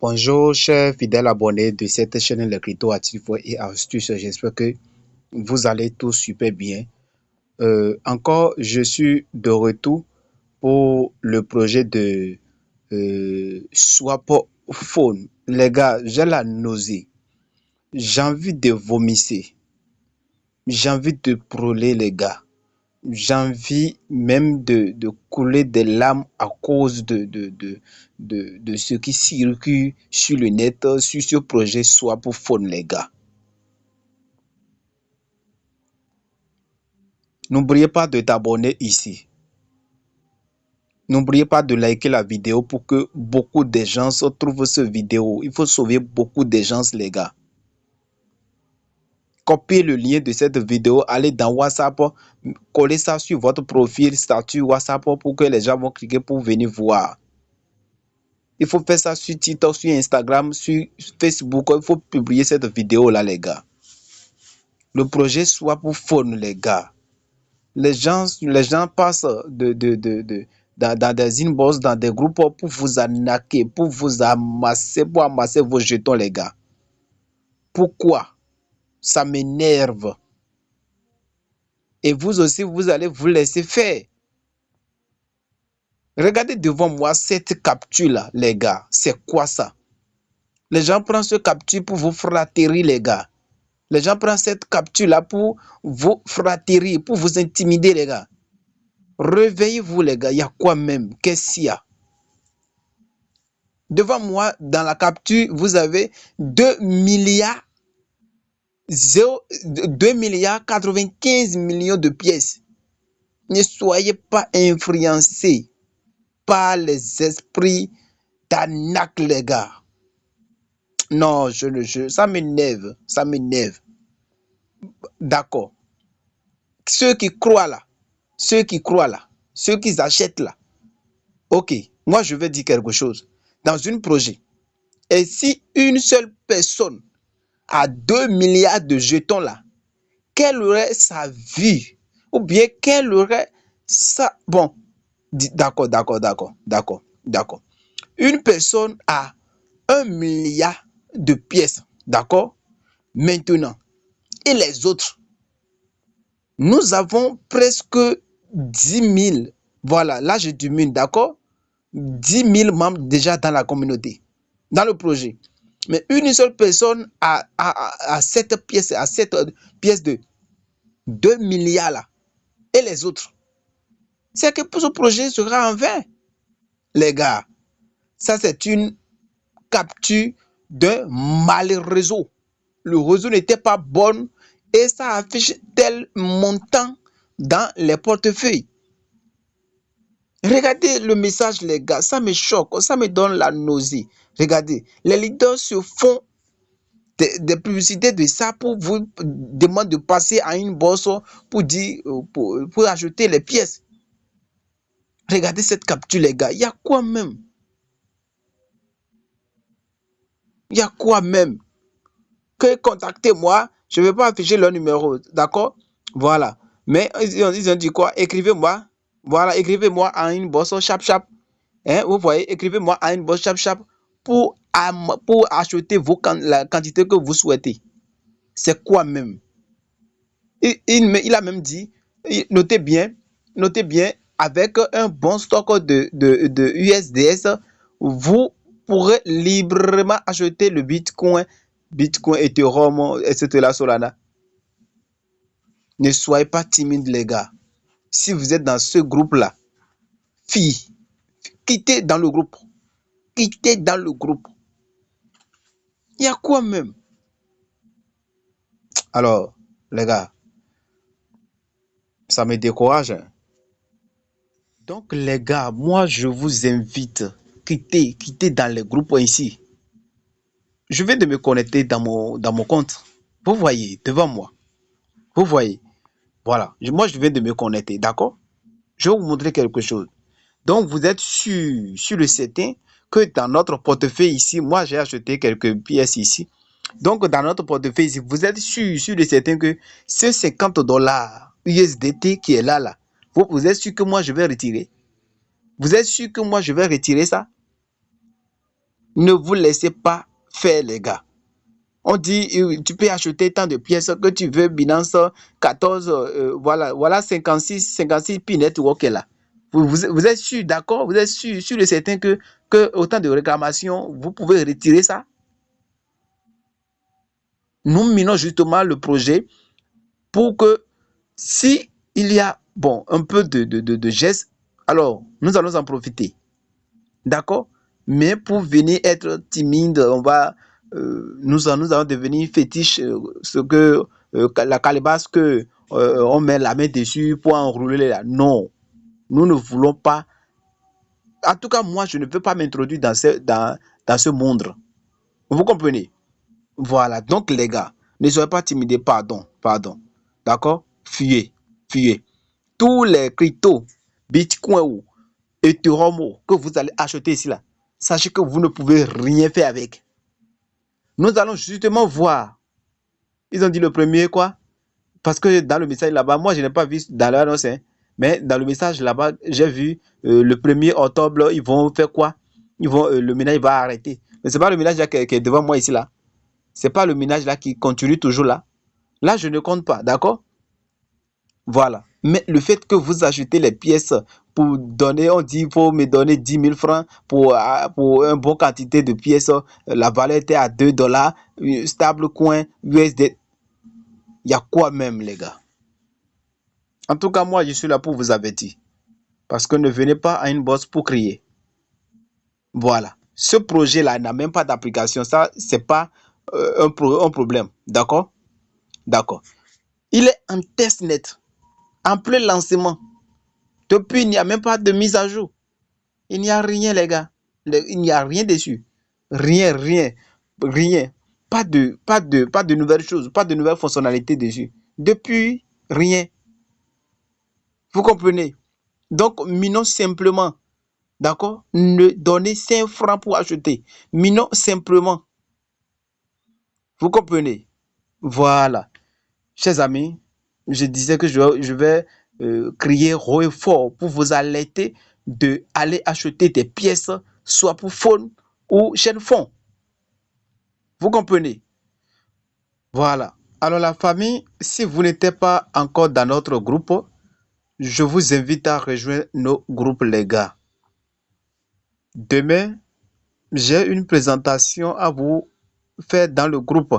Bonjour, chers fidèles abonnés de cette chaîne Les Crypto Actifs et Astuces. J'espère que vous allez tous super bien. Encore, je suis de retour pour le projet de Swap Phone. Les gars, j'ai la nausée. J'ai envie de vomir. J'ai envie de brûler, les gars. J'ai envie même de couler des larmes à cause de ce qui circule sur le net, sur ce projet Swap Phone, les gars. N'oubliez pas de t'abonner ici. N'oubliez pas de liker la vidéo pour que beaucoup de gens se trouvent cette vidéo. Il faut sauver beaucoup de gens, les gars. Copiez le lien de cette vidéo, allez dans WhatsApp, collez ça sur votre profil, statut WhatsApp pour que les gens vont cliquer pour venir voir. Il faut faire ça sur TikTok, sur Instagram, sur Facebook. Il faut publier cette vidéo-là, les gars. Le projet Swap Phone, les gars. Les gens passent dans des inbox, dans des groupes pour vous arnaquer, pour vous amasser, pour amasser vos jetons, les gars. Pourquoi? Ça m'énerve. Et vous aussi, vous allez vous laisser faire. Regardez devant moi cette capture-là, les gars. C'est quoi ça? Les gens prennent ce capture pour vous flatterer, les gars. Les gens prennent cette capture-là pour vous flatterer, pour vous intimider, les gars. Réveillez-vous, les gars. Il y a quoi même? Qu'est-ce qu'il y a? Devant moi, dans la capture, vous avez 2 milliards 95 millions de pièces. Ne soyez pas influencés par les esprits d'arnaque, les gars. Non, ça m'énerve, ça m'énerve. D'accord. Ceux qui croient là, ceux qui achètent là. Ok, moi je vais dire quelque chose. Dans un projet, et si une seule personne a 2 milliards de jetons là, quelle aurait sa vie? Ou bien quelle aurait sa... Bon, d'accord. Une personne a 1 milliard de pièces, d'accord? Maintenant, et les autres, nous avons presque 10 000, voilà, là je diminue, d'accord? 10 000 membres déjà dans la communauté, dans le projet. Mais une seule personne a cette pièce de 2 milliards là. Et les autres, c'est que ce projet sera en vain. Les gars, ça c'est une capture d'un mal réseau. Le réseau n'était pas bon et ça affiche tel montant dans les portefeuilles. Regardez le message, les gars, ça me choque, ça me donne la nausée. Regardez, les leaders se font des publicités de ça pour vous demander de passer à une bourse pour dire pour acheter les pièces. Regardez cette capture, les gars. Il y a quoi même? Il y a quoi même? Que contactez-moi, je ne vais pas afficher leur numéro, d'accord? Voilà. Mais ils ont dit quoi? Écrivez-moi. Voilà, écrivez-moi à une bourse chap. Hein, vous voyez, écrivez-moi à une bourse chap pour acheter la quantité que vous souhaitez. C'est quoi même? Il a même dit, notez bien, avec un bon stock de USDS, vous pourrez librement acheter le Bitcoin, Ethereum, etc. Solana. Ne soyez pas timide, les gars. Si vous êtes dans ce groupe-là, quittez dans le groupe. Quittez dans le groupe. Il y a quoi même? Alors, les gars, ça me décourage. Donc, les gars, moi, je vous invite, quittez dans les groupes ici. Je vais de me connecter dans mon compte. Vous voyez, devant moi. Vous voyez. Voilà. Moi, je viens de me connecter, d'accord? Je vais vous montrer quelque chose. Donc, vous êtes sur le certain que dans notre portefeuille ici, moi, j'ai acheté quelques pièces ici. Donc, dans notre portefeuille ici, vous êtes sur le certain que ce $50 USDT qui est là, vous êtes sûr que moi, je vais retirer? Vous êtes sûr que moi, je vais retirer ça? Ne vous laissez pas faire, les gars. On dit, tu peux acheter tant de pièces que tu veux, Binance 14, voilà 56 Pi Network est là. Vous êtes sûr, d'accord? Vous êtes sûr et certain que autant de réclamations, vous pouvez retirer ça? Nous minons justement le projet pour que si il y a un peu de gestes, alors nous allons en profiter. D'accord? Mais pour venir être timide, nous allons devenir fétiche, la calebasse que on met la main dessus pour enrouler là. Non, nous ne voulons pas. En tout cas, moi, je ne veux pas m'introduire dans ce monde. Vous comprenez? Voilà. Donc, les gars, ne soyez pas timidés. Pardon. D'accord? Fuyez. Tous les cryptos, Bitcoin ou Ethereum que vous allez acheter ici là, sachez que vous ne pouvez rien faire avec. Nous allons justement voir. Ils ont dit le premier quoi? Parce que dans le message là-bas, moi je n'ai pas vu dans l'annonce, mais dans le message là-bas, j'ai vu le 1er octobre, ils vont faire quoi? Le ménage va arrêter. Mais ce n'est pas le ménage là qui est devant moi ici là. Ce n'est pas le ménage là qui continue toujours là. Là, je ne compte pas, d'accord? Voilà. Mais le fait que vous achetez les pièces pour donner, on dit, il faut me donner 10 000 francs pour une bonne quantité de pièces. La valeur était à $2. Stable coin USD. Il y a quoi même, les gars? En tout cas, moi, je suis là pour vous avertir. Parce que ne venez pas à une bourse pour crier. Voilà. Ce projet-là n'a même pas d'application. Ça, ce n'est pas un problème. D'accord? Il est en testnet, en plein lancement. Depuis, il n'y a même pas de mise à jour. Il n'y a rien, les gars. Il n'y a rien dessus. Rien. Pas de nouvelles choses, pas de nouvelles fonctionnalités dessus. Depuis, rien. Vous comprenez? Donc, minons simplement. D'accord? Ne donnez 5 francs pour acheter. Minons simplement. Vous comprenez? Voilà. Chers amis, je disais que je vais crier haut et fort pour vous alerter d'aller acheter des pièces, soit pour Phone ou chaîne Fond. Vous comprenez? Voilà. Alors la famille, si vous n'êtes pas encore dans notre groupe, je vous invite à rejoindre nos groupes, les gars. Demain, j'ai une présentation à vous faire dans le groupe.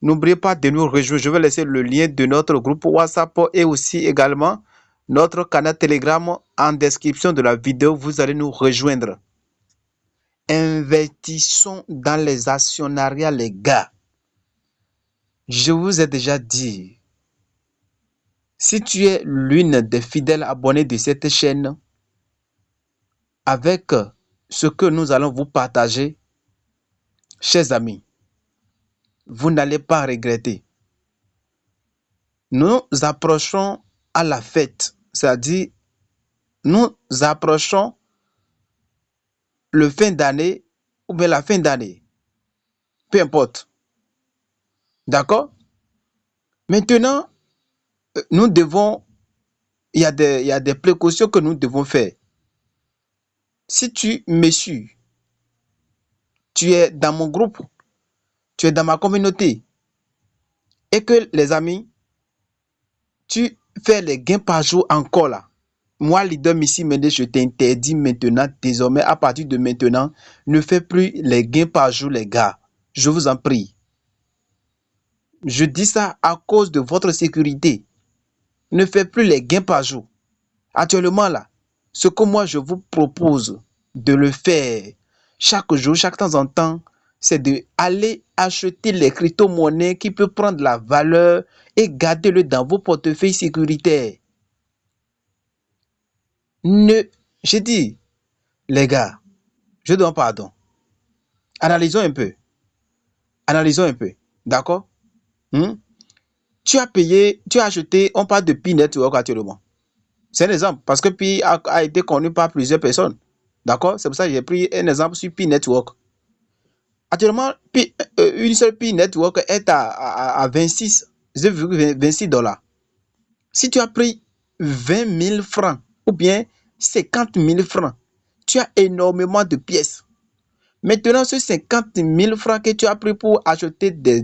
N'oubliez pas de nous rejoindre. Je vais laisser le lien de notre groupe WhatsApp et aussi également notre canal Telegram en description de la vidéo. Vous allez nous rejoindre. Investissons dans les actionnariats, les gars. Je vous ai déjà dit, si tu es l'une des fidèles abonnés de cette chaîne, avec ce que nous allons vous partager, chers amis, vous n'allez pas regretter. Nous approchons à la fête, c'est-à-dire nous approchons le fin d'année ou bien la fin d'année. Peu importe. D'accord? Maintenant, nous devons, il y a des précautions que nous devons faire. Si tu me suis, tu es dans mon groupe, tu es dans ma communauté, et que les amis, tu fais les gains par jour encore là. Moi, leader Missy Mendes, je t'interdis maintenant, désormais, à partir de maintenant, ne fais plus les gains par jour, les gars. Je vous en prie. Je dis ça à cause de votre sécurité. Ne faites plus les gains par jour. Actuellement là, ce que moi je vous propose de le faire chaque jour, chaque temps en temps, c'est d'aller acheter les crypto-monnaies qui peuvent prendre la valeur et garder-le dans vos portefeuilles sécuritaires. J'ai dit, les gars, je demande pardon. Analysons un peu. D'accord? Tu as acheté, on parle de Pi Network actuellement. C'est un exemple, parce que Pi a été connu par plusieurs personnes. D'accord? C'est pour ça que j'ai pris un exemple sur Pi Network. Actuellement, une seule Pi Network est à 26,26 $. Si tu as pris 20 000 francs ou bien 50 000 francs, tu as énormément de pièces. Maintenant, ce 50 000 francs que tu as pris pour acheter des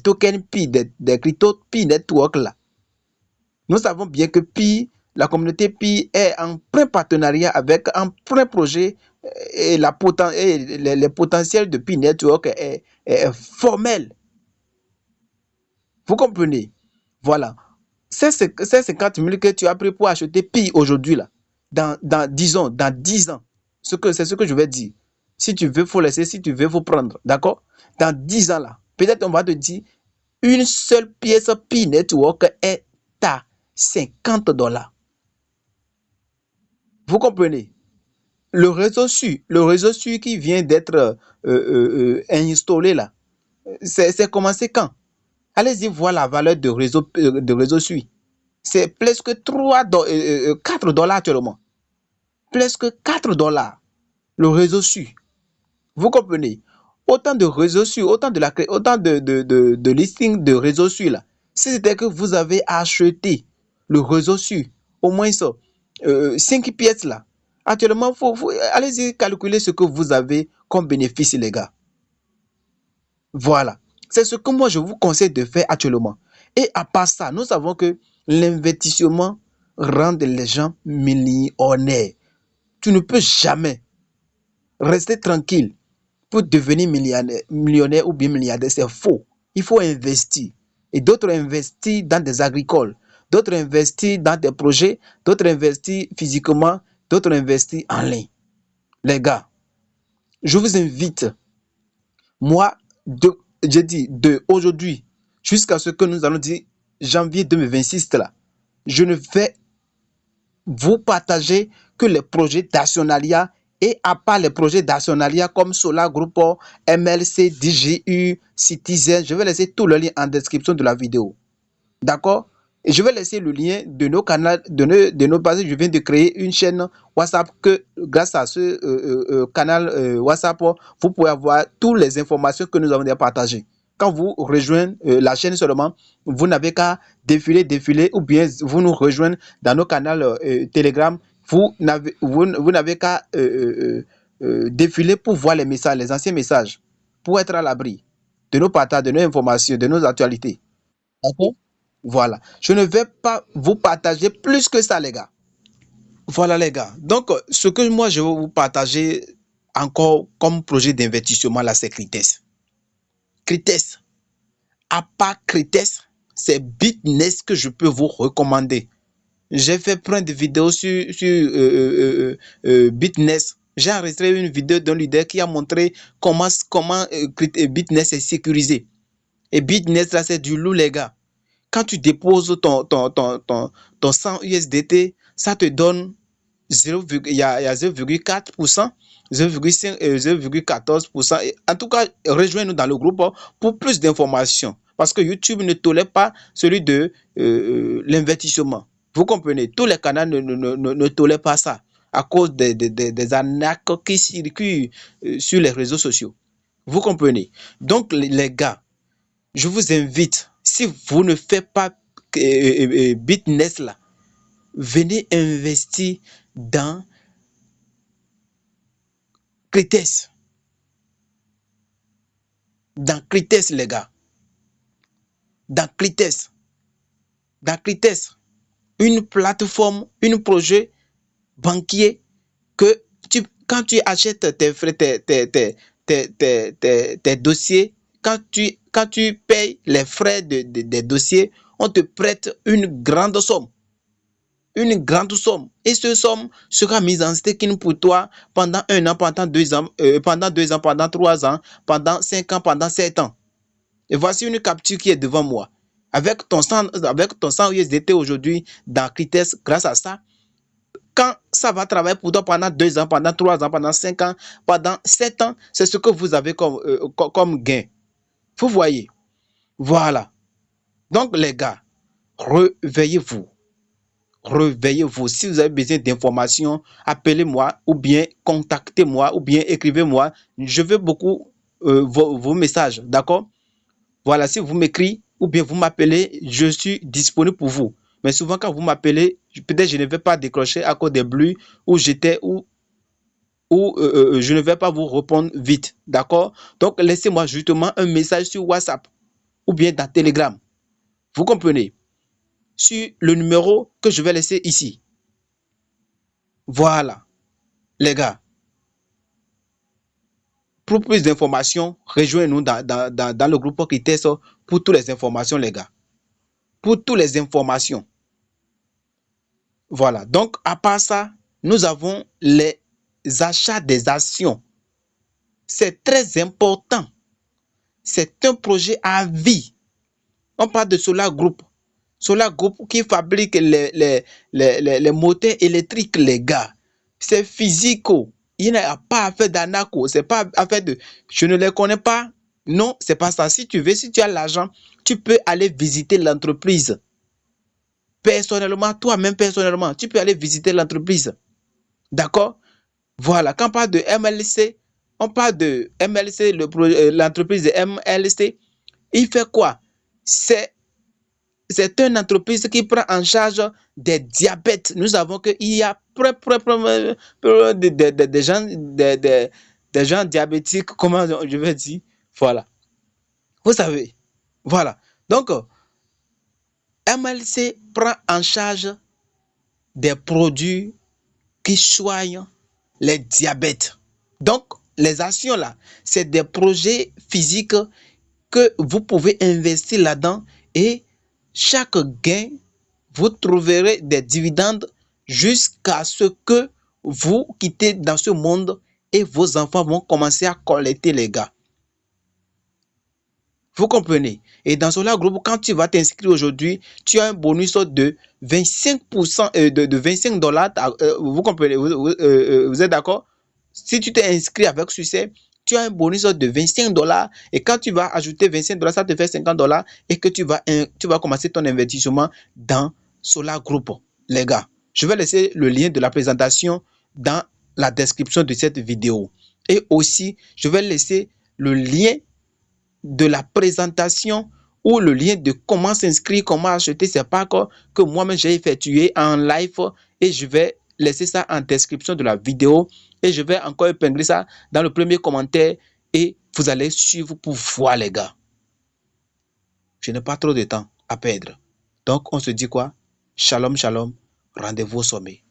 tokens Pi, des crypto Pi Network là, nous savons bien que Pi, la communauté Pi est en plein partenariat avec un plein projet et, les potentiels de Pi Network est formel. Vous comprenez? Voilà. Ces 50 000 que tu as pris pour acheter Pi aujourd'hui, là, disons, dans 10 ans, c'est ce que je vais dire. Si tu veux, il faut laisser. Si tu veux, il faut prendre. D'accord? Dans 10 ans, là, peut-être on va te dire, une seule pièce Pi Network est à $50. Vous comprenez? Le réseau SU qui vient d'être installé là, c'est commencé quand? Allez-y voir la valeur de réseau SUI. C'est presque 4 dollars actuellement. Presque 4 dollars le réseau SUI. Vous comprenez? Autant de réseaux SUI, autant de listings de réseaux SUI là. Si c'était que vous avez acheté le réseau SUI, au moins ça, 5 pièces là. Actuellement, allez-y calculer ce que vous avez comme bénéfice, les gars. Voilà. C'est ce que moi je vous conseille de faire actuellement. Et à part ça, nous savons que l'investissement rend les gens millionnaires. Tu ne peux jamais rester tranquille pour devenir millionnaire ou bien milliardaire. C'est faux. Il faut investir. Et d'autres investissent dans des agricoles, d'autres investissent dans des projets, d'autres investissent physiquement, d'autres investissent en ligne. Les gars, je vous invite, moi, je dis de aujourd'hui jusqu'à ce que nous allons dire janvier 2026 là, je ne vais vous partager que les projets d'actionnariat et à part les projets d'actionnariat comme Solar Group, MLC, DGU, Citizen, je vais laisser tout le lien en description de la vidéo. D'accord? Et je vais laisser le lien de nos canaux, de nos bases. Je viens de créer une chaîne WhatsApp que grâce à ce canal WhatsApp, vous pouvez avoir toutes les informations que nous avons déjà partagées. Quand vous rejoignez la chaîne seulement, vous n'avez qu'à défiler ou bien vous nous rejoignez dans nos canaux Telegram. Vous n'avez qu'à défiler pour voir les messages, les anciens messages, pour être à l'abri de nos partages, de nos informations, de nos actualités. D'accord? Voilà. Je ne vais pas vous partager plus que ça, les gars. Voilà, les gars. Donc, ce que moi, je vais vous partager encore comme projet d'investissement, là, c'est Crites. Crites. À part Crites, c'est Bitnest que je peux vous recommander. J'ai fait plein de vidéos sur Bitnest. J'ai enregistré une vidéo d'un leader qui a montré comment Bitnest est sécurisé. Et Bitnest, là, c'est du loup, les gars. Quand tu déposes ton 100 USDT, ça te donne 0,4%, 0,5, 0,14%. En tout cas, rejoins-nous dans le groupe pour plus d'informations. Parce que YouTube ne tolère pas celui de l'investissement. Vous comprenez? Tous les canaux ne tolèrent pas ça à cause des arnaques qui circulent sur les réseaux sociaux. Vous comprenez? Donc, les gars, je vous invite, si vous ne faites pas Bitnest là, venez investir dans Crites. Dans Crites, les gars. Dans Crites. Dans Crites. Une plateforme, un projet banquier que quand tu achètes tes dossiers, quand tu payes les frais des dossiers, on te prête une grande somme. Une grande somme. Et cette somme sera mise en staking pour toi pendant 1 an, pendant 2 ans, pendant 3 ans, pendant 5 ans, pendant 7 ans. Et voici une capture qui est devant moi. Avec ton 100 USDT aujourd'hui dans Crites, grâce à ça, quand ça va travailler pour toi pendant 2 ans, pendant 3 ans, pendant 5 ans, pendant 7 ans, c'est ce que vous avez comme gain. Vous voyez? Voilà. Donc, les gars, réveillez-vous. Réveillez-vous. Si vous avez besoin d'informations, appelez-moi ou bien contactez-moi ou bien écrivez-moi. Je veux beaucoup vos messages. D'accord? Voilà, si vous m'écrivez ou bien vous m'appelez, je suis disponible pour vous. Mais souvent, quand vous m'appelez, peut-être je ne vais pas décrocher à cause des bruits où j'étais ou ou je ne vais pas vous répondre vite. D'accord? Donc, laissez-moi justement un message sur WhatsApp ou bien dans Telegram. Vous comprenez? Sur le numéro que je vais laisser ici. Voilà, les gars. Pour plus d'informations, rejoignez-nous dans le groupe Kites pour toutes les informations, les gars. Pour toutes les informations. Voilà. Donc, à part ça, nous avons les achats des actions. C'est très important. C'est un projet à vie. On parle de Solar Group. Solar Group qui fabrique les moteurs électriques, les gars. C'est physico. Il n'y a pas à faire d'anaco. C'est pas à faire de... Je ne les connais pas. Non, c'est pas ça. Si tu veux, si tu as l'argent, tu peux aller visiter l'entreprise. Personnellement, toi-même personnellement, tu peux aller visiter l'entreprise. D'accord? Voilà. Quand on parle de MLC, on parle de MLC, l'entreprise de MLC. Il fait quoi? C'est une entreprise qui prend en charge des diabètes. Nous savons qu'il y a des gens diabétiques, comment je vais dire? Voilà. Vous savez. Voilà. Donc, MLC prend en charge des produits qui soignent les diabètes. Donc, les actions là, c'est des projets physiques que vous pouvez investir là-dedans et chaque gain, vous trouverez des dividendes jusqu'à ce que vous quittez dans ce monde et vos enfants vont commencer à collecter, les gars. Vous comprenez? Et dans Solar Group, quand tu vas t'inscrire aujourd'hui, tu as un bonus de 25%, de 25 dollars. Vous comprenez? Vous êtes d'accord? Si tu t'es inscrit avec succès, tu as un bonus de 25 dollars. Et quand tu vas ajouter 25 dollars, ça te fait 50 dollars. Et que tu vas commencer ton investissement dans Solar Group. Les gars, je vais laisser le lien de la présentation dans la description de cette vidéo. Et aussi, je vais laisser le lien de la présentation ou le lien de comment s'inscrire, comment acheter ces packs que moi-même j'ai effectué en live et je vais laisser ça en description de la vidéo et je vais encore épingler ça dans le premier commentaire et vous allez suivre pour voir, les gars. Je n'ai pas trop de temps à perdre. Donc on se dit quoi? Shalom, shalom, rendez-vous au sommet.